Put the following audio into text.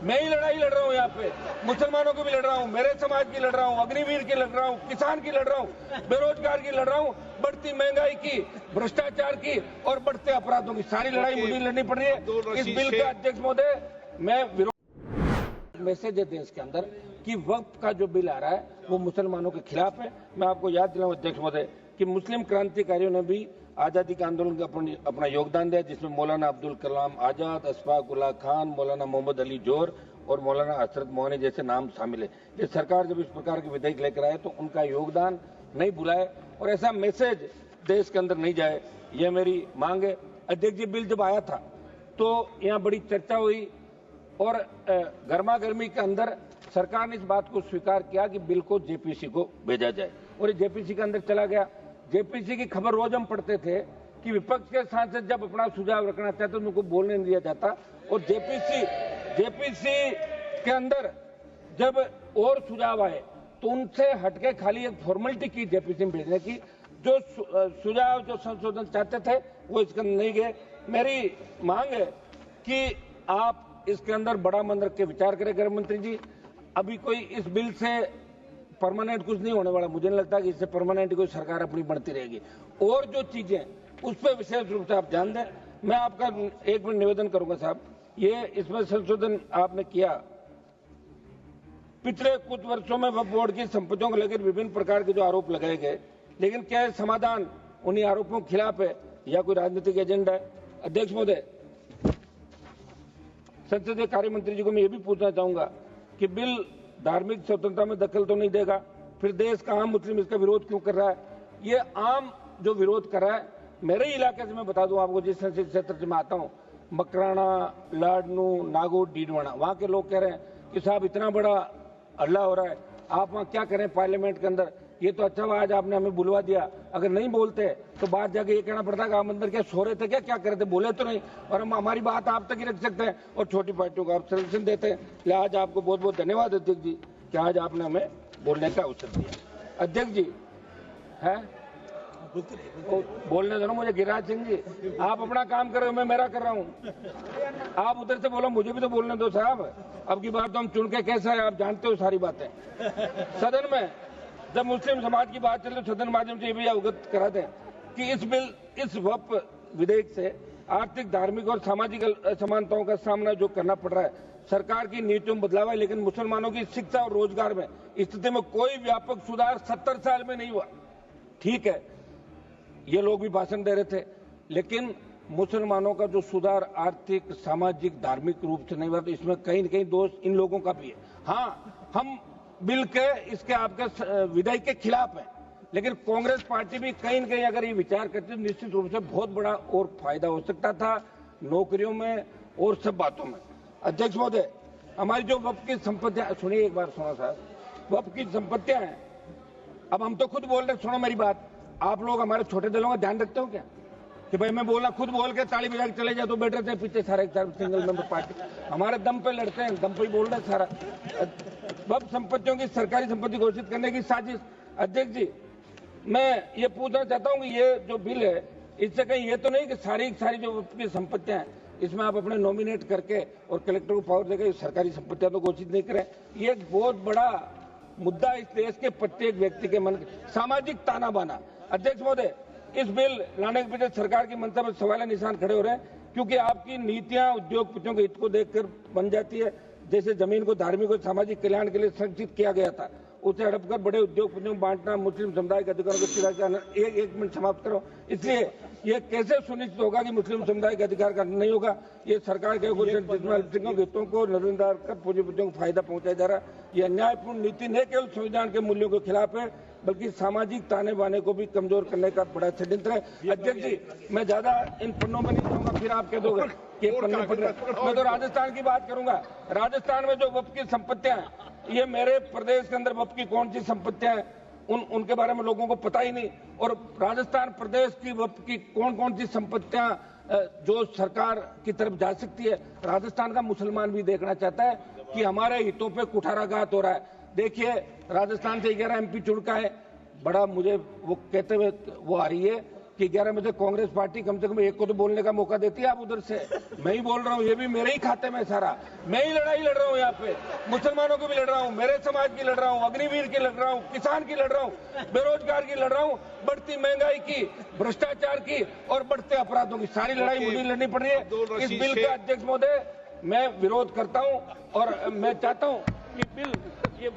मैं ही लड़ाई लड़ रहा हूँ यहाँ पे, मुसलमानों की भी लड़ रहा हूँ, मेरे समाज की लड़ रहा हूँ, अग्निवीर की लड़ रहा हूँ, किसान की लड़ रहा हूँ, बेरोजगार की लड़ रहा हूँ, बढ़ती महंगाई की, भ्रष्टाचार की और बढ़ते अपराधों की सारी लड़ाई मुझे लड़नी पड़ रही है। इस बिल का अध्यक्ष महोदय मैं विरोध मैसेज है देश के अंदर कि वक्फ का जो बिल आ रहा है वो मुसलमानों के खिलाफ है। मैं आपको याद दिलाऊं अध्यक्ष महोदय कि मुस्लिम क्रांतिकारियों ने भी आजादी के आंदोलन का अपना योगदान दिया, जिसमें मौलाना अब्दुल कलाम आजाद, अशफाक उल्लाह खान, मौलाना मोहम्मद अली जोर और मौलाना हसरत मोहनी जैसे नाम शामिल है। ये सरकार जब इस प्रकार के विधेयक लेकर आए तो उनका योगदान नहीं भुलाए और ऐसा मैसेज देश के अंदर नहीं जाए, ये मेरी मांग है। अध्यक्ष जी, बिल जब आया था तो यहाँ बड़ी चर्चा हुई और गर्मा गर्मी के अंदर सरकार ने इस बात को स्वीकार किया कि बिल को जेपीसी को भेजा जाए और ये जेपीसी के अंदर चला गया। जेपीसी की खबर रोज हम पढ़ते थे कि विपक्ष के सांसद जब अपना सुझाव रखना चाहते तो उनको बोलने नहीं दिया जाता और जेपीसी के अंदर जब और सुझाव आए तो उनसे हटके खाली एक फॉर्मेलिटी की जेपीसी में भेजने की, जो सुझाव जो संशोधन चाहते थे वो इसके अंदर नहीं गए। मेरी मांग है कि आप इसके अंदर बड़ा मन रख के विचार करें गृह मंत्री जी। अभी कोई इस बिल से परमानेंट कुछ नहीं होने वाला, मुझे नहीं लगता कि इससे परमानेंट कोई सरकार अपनी बनती रहेगी और जो चीजें उस पर विशेष रूप से आप ध्यान दें। मैं आपका एक मिनट निवेदन करूंगा साहब, ये इसमें संशोधन आपने किया, पिछले कुछ वर्षों में वक्फ बोर्ड की संपत्तियों को लेकर विभिन्न प्रकार के जो आरोप लगाए गए, लेकिन क्या समाधान उन्हीं आरोपों के खिलाफ है या कोई राजनीतिक एजेंडा है? अध्यक्ष महोदय, संसदीय कार्य मंत्री जी को मैं ये भी पूछना चाहूंगा कि बिल धार्मिक स्वतंत्रता में दखल तो नहीं देगा, फिर देश का आम मुस्लिम इसका विरोध क्यों कर रहा है? ये आम जो विरोध कर रहा है, मेरे इलाके से मैं बता दूं आपको, जिस संसदीय क्षेत्र से मैं आता हूं, मकराना, लाडनू, नागौर, डीडवाना, वहां के लोग कह रहे हैं कि साहब इतना बड़ा हल्ला हो रहा है, आप वहां क्या करें पार्लियामेंट के अंदर? ये तो अच्छा हुआ आज आपने हमें बुलवा दिया, अगर नहीं बोलते तो बाहर जाके ये कहना पड़ता कि आप अंदर क्या सो रहे थे, क्या कर रहे थे, बोले तो नहीं, और हम हमारी बात आप तक ही रख सकते हैं और छोटी पार्टियों को आप संरक्षण देते हैं। लिहाजा आज आपको बहुत बहुत धन्यवाद अध्यक्ष जी कि आज आपने हमें बोलने का अवसर दिया। अध्यक्ष जी है बोलने दो ना मुझे, गिरिराज सिंह जी, आप अपना काम कर रहे हो, मैं मेरा कर रहा हूँ। आप उधर से बोलो, मुझे भी तो बोलने दो साहब। अब की बात तो हम चुन के कैसा है, आप जानते हो सारी बातें। सदन में जब मुस्लिम समाज की बात चले तो सदन माध्यम से ये भी अवगत करा दें कि इस वक्फ विधेयक से आर्थिक, धार्मिक और सामाजिक असमानताओं का सामना जो करना पड़ रहा है, सरकार की नीतियों में बदलाव है, लेकिन मुसलमानों की शिक्षा और रोजगार में स्थिति में कोई व्यापक सुधार 70 साल में नहीं हुआ। ठीक है, ये लोग भी भाषण दे रहे थे, लेकिन मुसलमानों का जो सुधार आर्थिक, सामाजिक, धार्मिक रूप से नहीं हुआ, तो इसमें कहीं न कहीं दोष इन लोगों का भी है। हाँ, हम बिल के इसके आपके विधेयक के खिलाफ है, लेकिन कांग्रेस पार्टी भी कहीं न कहीं अगर ये विचार करती तो निश्चित रूप से बहुत बड़ा और फायदा हो सकता था नौकरियों में और सब बातों में। अध्यक्ष महोदय, हमारी जो वक्फ की संपत्तियां, सुनिए एक बार, सुनो साहब, वक्फ की संपत्तियां हैं, अब हम तो खुद बोल रहे, सुनो मेरी बात, आप लोग हमारे छोटे दलों का ध्यान रखते हो क्या कि भाई मैं बोलना, खुद बोल के ताली बजा के चले जाए तो बैठ रहते हैं पीछे सारे सिंगल मेंबर पार्टी, हमारे दम पे लड़ते हैं, दम पे ही बोल रहे हैं सारा। वक्फ संपत्तियों की सरकारी संपत्ति घोषित करने की साजिश। अध्यक्ष जी, मैं ये पूछना चाहता हूँ कि ये जो बिल है, इससे कहीं ये तो नहीं कि सारी जो वक्फ की संपत्तियां हैं इसमें आप अपने नॉमिनेट करके और कलेक्टर को पावर देकर सरकारी संपत्तियां तो घोषित नहीं करें? ये एक बहुत बड़ा मुद्दा इस देश के प्रत्येक व्यक्ति के मन, सामाजिक ताना बाना। अध्यक्ष महोदय, इस बिल लाने के पीछे सरकार की मंशा पर सवाल निशान खड़े हो रहे हैं, क्योंकि आपकी नीतियां उद्योगपतियों के हित को देखकर बन जाती है। जैसे जमीन को धार्मिक और सामाजिक कल्याण के लिए संरक्षित किया गया था, उसे हड़प कर बड़े उद्योगपतियों को बांटना, मुस्लिम समुदाय के अधिकारों को चिरा जाना। एक मिनट समाप्त करो। इसलिए ये कैसे सुनिश्चित होगा कि मुस्लिम समुदाय के अधिकार का नहीं होगा? ये सरकार के जिसमें हितों को नजरअंदाज कर पूंजीपतियों को फायदा पहुंचाया जा रहा है। ये अन्यायपूर्ण नीति न केवल संविधान के मूल्यों के खिलाफ है, बल्कि सामाजिक ताने बाने को भी कमजोर करने का बड़ा षड्यंत्र है। अध्यक्ष जी, मैं ज्यादा इन पन्नों में नहीं जाऊंगा, फिर आप कह दोगे कि पन्ने पड़ रहे। मैं तो राजस्थान की बात करूंगा। राजस्थान में जो वक्फ की संपत्तियां हैं, ये मेरे प्रदेश के अंदर वक्फ की कौन सी संपत्तियां हैं उनके बारे में लोगों को पता ही नहीं, और राजस्थान प्रदेश की वक्फ की कौन सी संपत्तियां जो सरकार की तरफ जा सकती है, राजस्थान का मुसलमान भी देखना चाहता है कि हमारे हितों पे कुठाराघात हो रहा है। देखिए, राजस्थान से 11 MP चुन का है, बड़ा मुझे वो कहते हुए वो आ रही है कि 11 में से कांग्रेस पार्टी कम से कम एक को तो बोलने का मौका देती है। आप उधर से मैं ही बोल रहा हूँ, ये भी मेरे ही खाते में सारा, मैं ही लड़ाई लड़ रहा हूँ यहाँ पे, मुसलमानों की भी लड़ रहा हूँ, मेरे समाज की लड़ रहा हूँ, अग्निवीर की लड़ रहा हूँ, किसान की लड़ रहा हूँ, बेरोजगार की लड़ रहा हूँ, बढ़ती महंगाई की, भ्रष्टाचार की और बढ़ते अपराधों की, सारी लड़ाई मुझे लड़नी पड़ रही है। इस बिल का अध्यक्ष महोदय मैं विरोध करता हूँ और मैं चाहता हूँ कि बिल ये